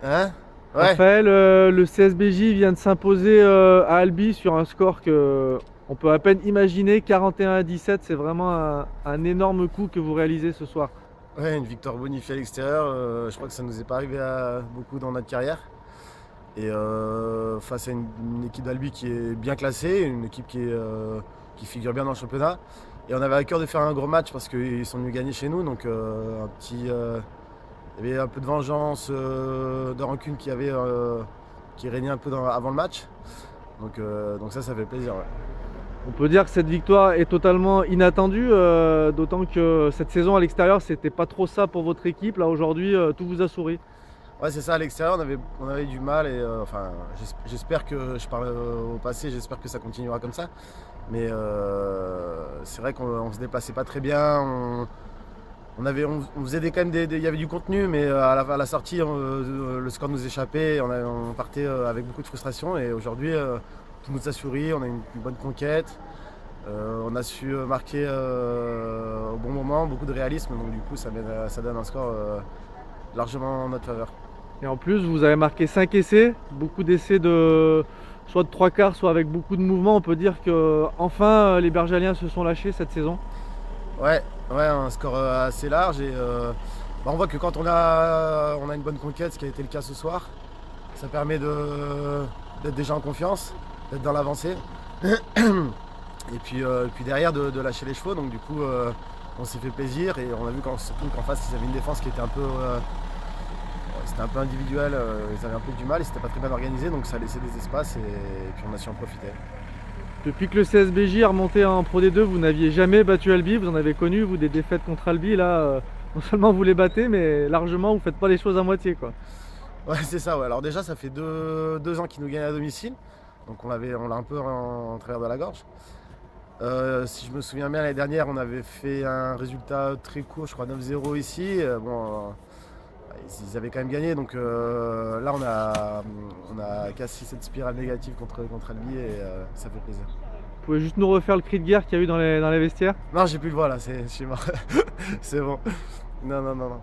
Hein? Ouais. Raphaël, le CSBJ vient de s'imposer à Albi sur un score que on peut à peine imaginer, 41-17. C'est vraiment un énorme coup que vous réalisez ce soir. Ouais, une victoire bonifiée à l'extérieur. Je crois que ça nous est pas arrivé à beaucoup dans notre carrière. Et face à une équipe d'Albi qui est bien classée, une équipe qui figure bien dans le championnat. Et on avait à cœur de faire un gros match parce qu'ils sont venus gagner chez nous. Donc il y avait un peu de vengeance, de rancune qui régnait un peu avant le match. Donc ça fait plaisir. Ouais. On peut dire que cette victoire est totalement inattendue, d'autant que cette saison à l'extérieur, c'était pas trop ça pour votre équipe. Là aujourd'hui, tout vous a souri. Ouais, c'est ça, à l'extérieur, on avait du mal et enfin, j'espère que, je parle au passé, j'espère que ça continuera comme ça. Mais c'est vrai qu'on se déplaçait pas très bien, on faisait quand même il y avait du contenu, mais à la sortie, le score nous échappait, on partait avec beaucoup de frustration et aujourd'hui, tout nous a souri, on a une bonne conquête, on a su marquer au bon moment, beaucoup de réalisme, donc du coup ça donne un score largement en notre faveur. Et en plus, vous avez marqué 5 essais, beaucoup d'essais soit de 3 quarts, soit avec beaucoup de mouvements. On peut dire que enfin les Bergaliens se sont lâchés cette saison. Ouais, un score assez large et on voit que quand on a une bonne conquête, ce qui a été le cas ce soir, ça permet d'être déjà en confiance, d'être dans l'avancée et puis derrière de lâcher les chevaux. Donc du coup, on s'est fait plaisir et on a vu surtout qu'en face, ils avaient une défense qui était c'était un peu individuel, ils avaient un peu du mal et c'était pas très bien organisé, donc ça a laissé des espaces et puis on a su en profiter. Depuis que le CSBJ est remonté en Pro D2, vous n'aviez jamais battu Albi. Vous en avez connu, vous, des défaites contre Albi. Là, non seulement vous les battez, mais largement, vous faites pas les choses à moitié, quoi. Ouais, c'est ça. Ouais. Alors déjà, ça fait deux ans qu'ils nous gagnent à domicile, donc on l'a un peu en travers de la gorge. Si je me souviens bien, l'année dernière, on avait fait un résultat très court, je crois 9-0 ici. Ils avaient quand même gagné, donc là on a cassé cette spirale négative contre Albi et ça fait plaisir. Vous pouvez juste nous refaire le cri de guerre qu'il y a eu dans les vestiaires? Non, j'ai plus le voix là, je suis mort. C'est bon. Non.